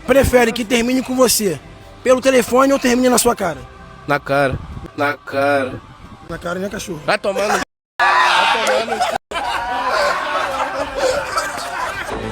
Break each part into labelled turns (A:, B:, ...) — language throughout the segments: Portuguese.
A: prefere que termine com você pelo telefone ou termine na sua cara?
B: Na cara. Na cara.
A: Na cara, né, cachorro?
B: Vai tomando. Vai tomando.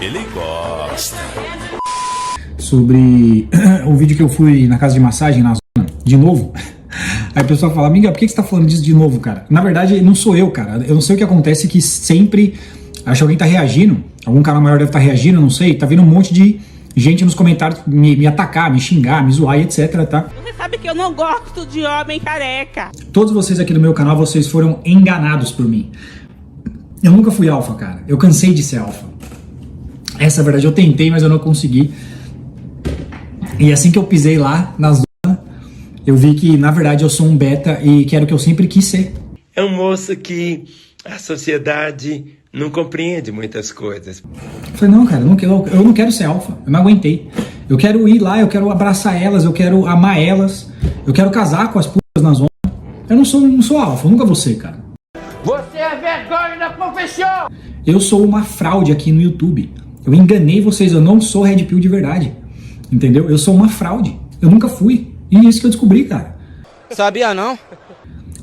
C: Ele gosta.
D: Sobre o vídeo que eu fui na casa de massagem, na zona, de novo. Aí o pessoal fala, amiga, por que você tá falando disso de novo, cara? Na verdade, não sou eu, cara. Eu não sei o que acontece, que sempre acho que alguém tá reagindo. Algum canal maior deve estar reagindo, não sei. Tá vindo um monte de gente nos comentários me atacar, me xingar, me zoar e etc, tá?
E: Você sabe que eu não gosto de homem careca.
D: Todos vocês aqui do meu canal, vocês foram enganados por mim. Eu nunca fui alfa, cara. Eu cansei de ser alfa. Essa é a verdade. Eu tentei, mas eu não consegui. E assim que eu pisei lá, na zona, eu vi que, na verdade, eu sou um beta e que era o que eu sempre quis ser.
F: É um moço que a sociedade não compreende muitas coisas.
D: Eu falei, não, cara, eu não quero ser alfa. Eu não aguentei. Eu quero ir lá, eu quero abraçar elas, eu quero amar elas, eu quero casar com as putas na zona. Eu não sou alfa, eu nunca vou ser, cara.
G: Você é vergonha da profissão!
D: Eu sou uma fraude aqui no YouTube. Eu enganei vocês, eu não sou Red Pill de verdade. Entendeu? Eu sou uma fraude. Eu nunca fui. E isso que eu descobri, cara.
B: Sabia não?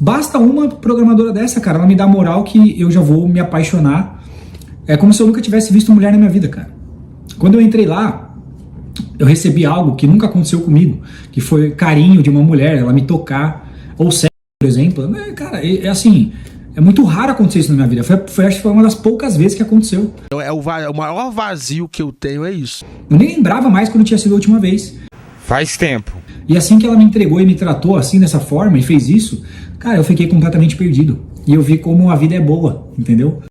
D: Basta uma programadora dessa, cara. Ela me dá moral que eu já vou me apaixonar. É como se eu nunca tivesse visto mulher na minha vida, cara. Quando eu entrei lá, eu recebi algo que nunca aconteceu comigo. Que foi carinho de uma mulher, ela me tocar. Ou sexo, por exemplo. Cara, é assim... É muito raro acontecer isso na minha vida. Acho que foi uma das poucas vezes que aconteceu.
B: O maior vazio que eu tenho é isso.
D: Eu nem lembrava mais quando tinha sido a última vez.
C: Faz tempo.
D: E assim que ela me entregou e me tratou assim, dessa forma, e fez isso, cara, eu fiquei completamente perdido. E eu vi como a vida é boa, entendeu?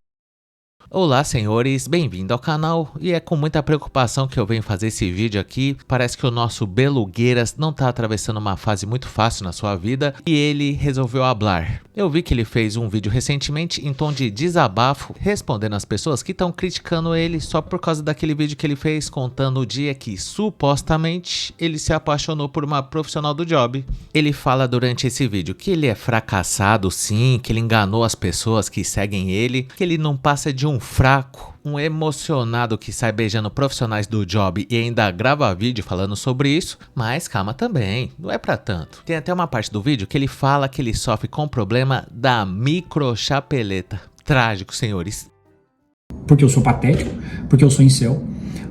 H: Olá senhores, bem-vindo ao canal, e é com muita preocupação que eu venho fazer esse vídeo aqui. Parece que o nosso Belugueiras não tá atravessando uma fase muito fácil na sua vida e ele resolveu hablar. Eu vi que ele fez um vídeo recentemente em tom de desabafo, respondendo às pessoas que estão criticando ele só por causa daquele vídeo que ele fez contando o dia que supostamente ele se apaixonou por uma profissional do job. Ele fala durante esse vídeo que ele é fracassado sim, que ele enganou as pessoas que seguem ele, que ele não passa de um fraco, um emocionado que sai beijando profissionais do job e ainda grava vídeo falando sobre isso, mas calma também, não é pra tanto. Tem até uma parte do vídeo que ele fala que ele sofre com o problema da microchapeleta. Trágico, senhores.
D: Porque eu sou patético, porque eu sou incel,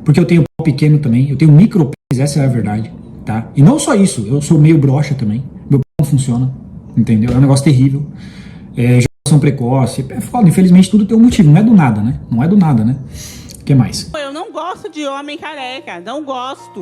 D: porque eu tenho pau pequeno também, eu tenho micro pênis, essa é a verdade, tá? E não só isso, eu sou meio broxa também, meu pau não funciona, entendeu? É um negócio terrível. Precoce, é foda, infelizmente tudo tem um motivo, não é do nada, né? Não é do nada, né? O que mais?
E: Eu não gosto de homem careca, não gosto.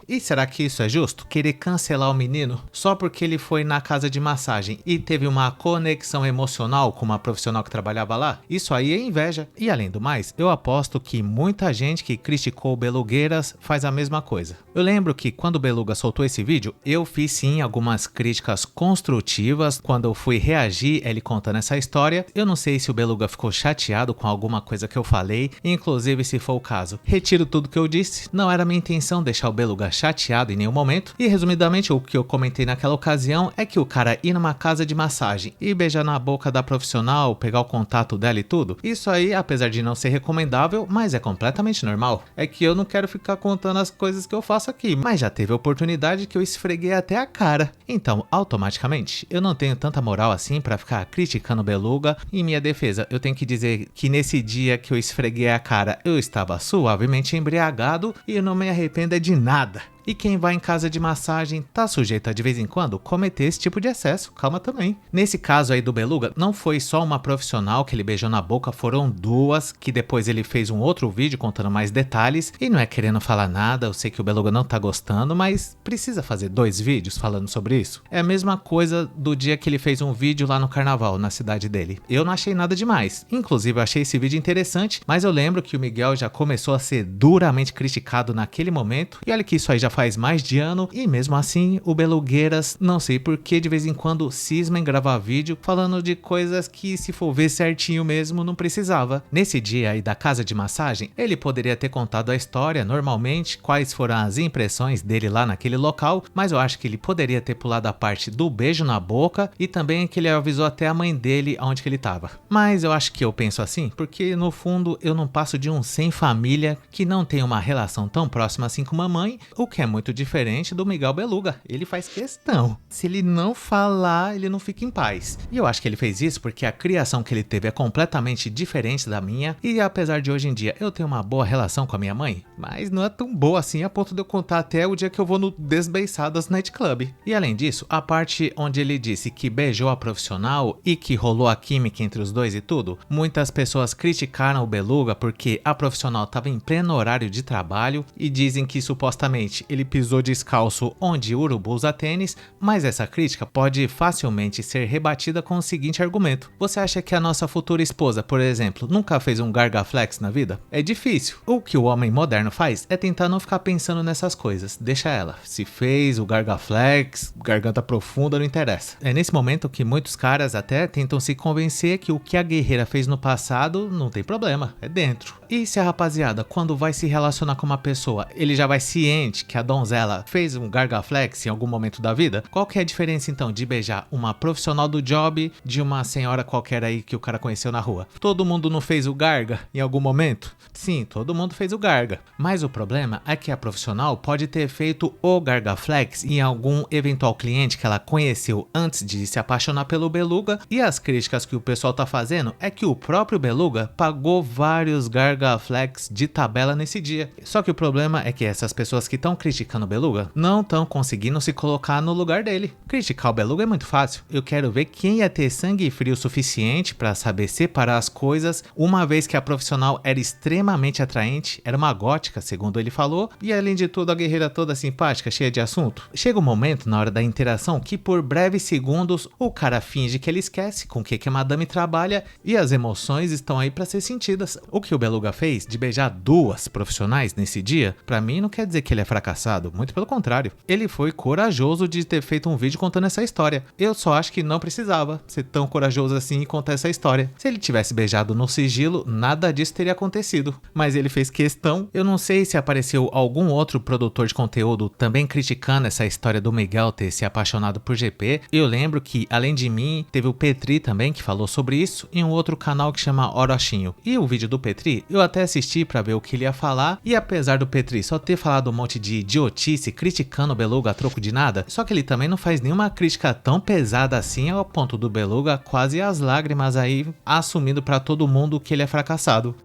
H: E será que isso é justo? Querer cancelar o menino só porque ele foi na casa de massagem e teve uma conexão emocional com uma profissional que trabalhava lá? Isso aí é inveja. E além do mais, eu aposto que muita gente que criticou o Belugueiras faz a mesma coisa. Eu lembro que quando o Beluga soltou esse vídeo, eu fiz sim algumas críticas construtivas. Quando eu fui reagir, ele contando essa história. Eu não sei se o Beluga ficou chateado com alguma coisa que eu falei, inclusive se for o caso. Retiro tudo que eu disse, não era minha intenção deixar o Beluga chateado em nenhum momento, e resumidamente o que eu comentei naquela ocasião é que o cara ir numa casa de massagem e beijar na boca da profissional, pegar o contato dela e tudo, isso aí, apesar de não ser recomendável, mas é completamente normal. É que eu não quero ficar contando as coisas que eu faço aqui, mas já teve oportunidade que eu esfreguei até a cara, então automaticamente eu não tenho tanta moral assim pra ficar criticando o Beluga. Em minha defesa, eu tenho que dizer que nesse dia que eu esfreguei a cara eu estava suavemente embriagado e eu não me arrependo de nada. E quem vai em casa de massagem tá sujeito a de vez em quando cometer esse tipo de excesso, calma também. Nesse caso aí do Beluga, não foi só uma profissional que ele beijou na boca, foram duas, que depois ele fez um outro vídeo contando mais detalhes, e não é querendo falar nada, eu sei que o Beluga não tá gostando, mas precisa fazer 2 vídeos falando sobre isso? É a mesma coisa do dia que ele fez um vídeo lá no carnaval, na cidade dele. Eu não achei nada demais, inclusive eu achei esse vídeo interessante, mas eu lembro que o Miguel já começou a ser duramente criticado naquele momento, e olha que isso aí já faz mais de ano e mesmo assim o Belugueiras, não sei por que de vez em quando cisma em gravar vídeo falando de coisas que se for ver certinho mesmo não precisava. Nesse dia aí da casa de massagem, ele poderia ter contado a história normalmente, quais foram as impressões dele lá naquele local, mas eu acho que ele poderia ter pulado a parte do beijo na boca e também que ele avisou até a mãe dele onde que ele tava. Mas eu acho que eu penso assim, porque no fundo eu não passo de um sem família que não tem uma relação tão próxima assim com mamãe, o que é muito diferente do Miguel Beluga. Ele faz questão. Se ele não falar, ele não fica em paz. E eu acho que ele fez isso porque a criação que ele teve é completamente diferente da minha, e apesar de hoje em dia eu ter uma boa relação com a minha mãe, mas não é tão boa assim a ponto de eu contar até o dia que eu vou no Desbeiçadas Nightclub. E além disso, a parte onde ele disse que beijou a profissional e que rolou a química entre os dois e tudo, muitas pessoas criticaram o Beluga porque a profissional estava em pleno horário de trabalho e dizem que supostamente ele pisou descalço onde o urubu usa tênis, mas essa crítica pode facilmente ser rebatida com o seguinte argumento: você acha que a nossa futura esposa, por exemplo, nunca fez um gargaflex na vida? É difícil. O que o homem moderno faz é tentar não ficar pensando nessas coisas, deixa ela. Se fez o gargaflex, garganta profunda, não interessa. É nesse momento que muitos caras até tentam se convencer que o que a guerreira fez no passado não tem problema, é dentro. E se a rapaziada, quando vai se relacionar com uma pessoa, ele já vai ciente que a donzela fez um gargaflex em algum momento da vida, qual que é a diferença então de beijar uma profissional do job de uma senhora qualquer aí que o cara conheceu na rua? Todo mundo não fez o garga em algum momento? Sim, todo mundo fez o garga. Mas o problema é que a profissional pode ter feito o gargaflex em algum eventual cliente que ela conheceu antes de se apaixonar pelo Beluga, e as críticas que o pessoal tá fazendo é que o próprio Beluga pagou vários gargaflex de tabela nesse dia. Só que o problema é que essas pessoas que estão criticando o Beluga não estão conseguindo se colocar no lugar dele. Criticar o Beluga é muito fácil. Eu quero ver quem ia ter sangue frio suficiente para saber separar as coisas, uma vez que a profissional era extremamente atraente, era uma gótica, segundo ele falou, e além de tudo a guerreira toda simpática, cheia de assunto. Chega um momento na hora da interação que por breves segundos o cara finge que ele esquece com o que a madame trabalha e as emoções estão aí para ser sentidas. O que o Beluga fez de beijar duas profissionais nesse dia, pra mim não quer dizer que ele é fracassado, muito pelo contrário. Ele foi corajoso de ter feito um vídeo contando essa história. Eu só acho que não precisava ser tão corajoso assim e contar essa história. Se ele tivesse beijado no sigilo, nada disso teria acontecido. Mas ele fez questão. Eu não sei se apareceu algum outro produtor de conteúdo também criticando essa história do Miguel ter se apaixonado por GP. Eu lembro que, além de mim, teve o Petri também que falou sobre isso em um outro canal que chama Orochinho. E o vídeo do Petri, eu até assisti pra ver o que ele ia falar, e apesar do Petri só ter falado um monte de idiotice criticando o Beluga a troco de nada, só que ele também não faz nenhuma crítica tão pesada assim ao ponto do Beluga quase as lágrimas aí assumindo pra todo mundo que ele é fracassado.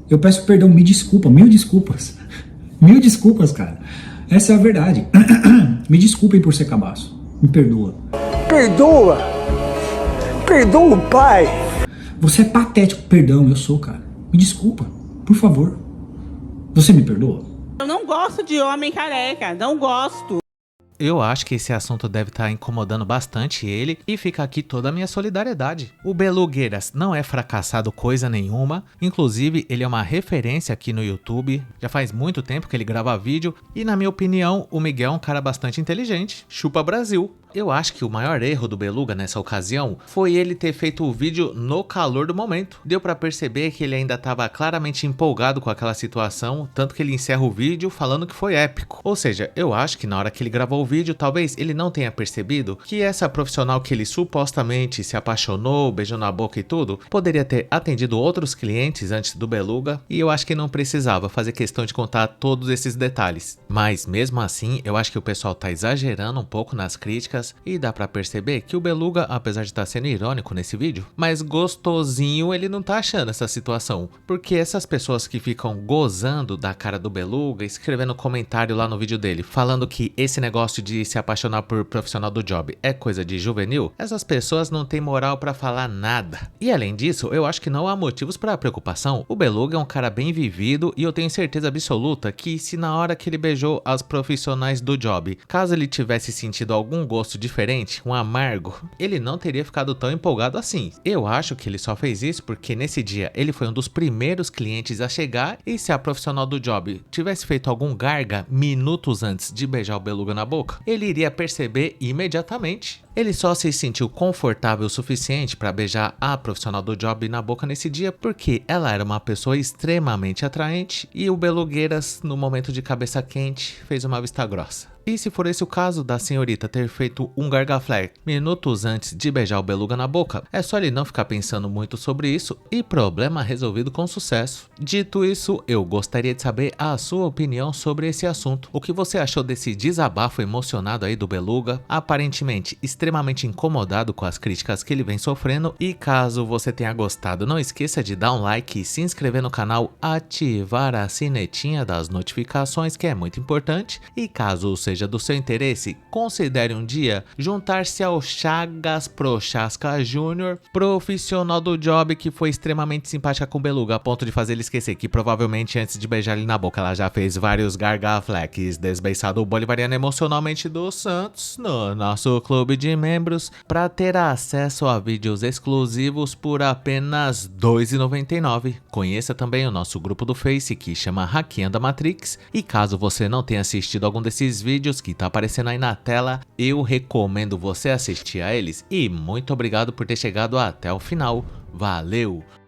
D: Eu peço perdão, me desculpa, mil desculpas. Mil desculpas, cara. Essa é a verdade. Me desculpem por ser cabaço. Me perdoa.
A: Perdoa! Perdoa o pai!
D: Você é patético. Perdão, eu sou, cara. Me desculpa, por favor. Você me perdoa?
E: Eu não gosto de homem careca, não gosto.
H: Eu acho que esse assunto deve estar incomodando bastante ele e fica aqui toda a minha solidariedade. O Belugueiras não é fracassado coisa nenhuma, inclusive ele é uma referência aqui no YouTube, já faz muito tempo que ele grava vídeo e na minha opinião o Miguel é um cara bastante inteligente, chupa Brasil. Eu acho que o maior erro do Beluga nessa ocasião foi ele ter feito o vídeo no calor do momento. Deu pra perceber que ele ainda estava claramente empolgado com aquela situação, tanto que ele encerra o vídeo falando que foi épico. Ou seja, eu acho que na hora que ele gravou o vídeo, talvez ele não tenha percebido que essa profissional que ele supostamente se apaixonou, beijou na boca e tudo, poderia ter atendido outros clientes antes do Beluga, e eu acho que não precisava fazer questão de contar todos esses detalhes. Mas mesmo assim, eu acho que o pessoal tá exagerando um pouco nas críticas, e dá pra perceber que o Beluga, apesar de estar sendo irônico nesse vídeo, mas gostosinho ele não tá achando essa situação, porque essas pessoas que ficam gozando da cara do Beluga, escrevendo comentário lá no vídeo dele, falando que esse negócio de se apaixonar por profissional do job é coisa de juvenil, essas pessoas não têm moral pra falar nada. E além disso, eu acho que não há motivos pra preocupação. O Beluga é um cara bem vivido e eu tenho certeza absoluta que se na hora que ele beijou as profissionais do job, caso ele tivesse sentido algum gosto gosto diferente, um amargo, ele não teria ficado tão empolgado assim. Eu acho que ele só fez isso porque nesse dia ele foi um dos primeiros clientes a chegar e se a profissional do job tivesse feito algum garga minutos antes de beijar o beluga na boca, ele iria perceber imediatamente. Ele só se sentiu confortável o suficiente para beijar a profissional do job na boca nesse dia porque ela era uma pessoa extremamente atraente e o Belugueiras, no momento de cabeça quente, fez uma vista grossa. E se for esse o caso da senhorita ter feito um gargaflex minutos antes de beijar o beluga na boca, é só ele não ficar pensando muito sobre isso e problema resolvido com sucesso. Dito isso, eu gostaria de saber a sua opinião sobre esse assunto. O que você achou desse desabafo emocionado aí do beluga, aparentemente extremamente incomodado com as críticas que ele vem sofrendo, e caso você tenha gostado, não esqueça de dar um like e se inscrever no canal, ativar a sinetinha das notificações, que é muito importante, e caso seja do seu interesse, considere um dia juntar-se ao Chagas Prochaska Jr., profissional do job que foi extremamente simpática com o beluga, a ponto de fazer ele esquecer que provavelmente antes de beijar ele na boca ela já fez vários gargaflex, desbeiçado o bolivariano emocionalmente dos Santos no nosso clube de membros para ter acesso a vídeos exclusivos por apenas R$ 2,99. Conheça também o nosso grupo do Face que chama Hackeando a Matrix, e caso você não tenha assistido algum desses vídeos que tá aparecendo aí na tela, eu recomendo você assistir a eles, e muito obrigado por ter chegado até o final. Valeu!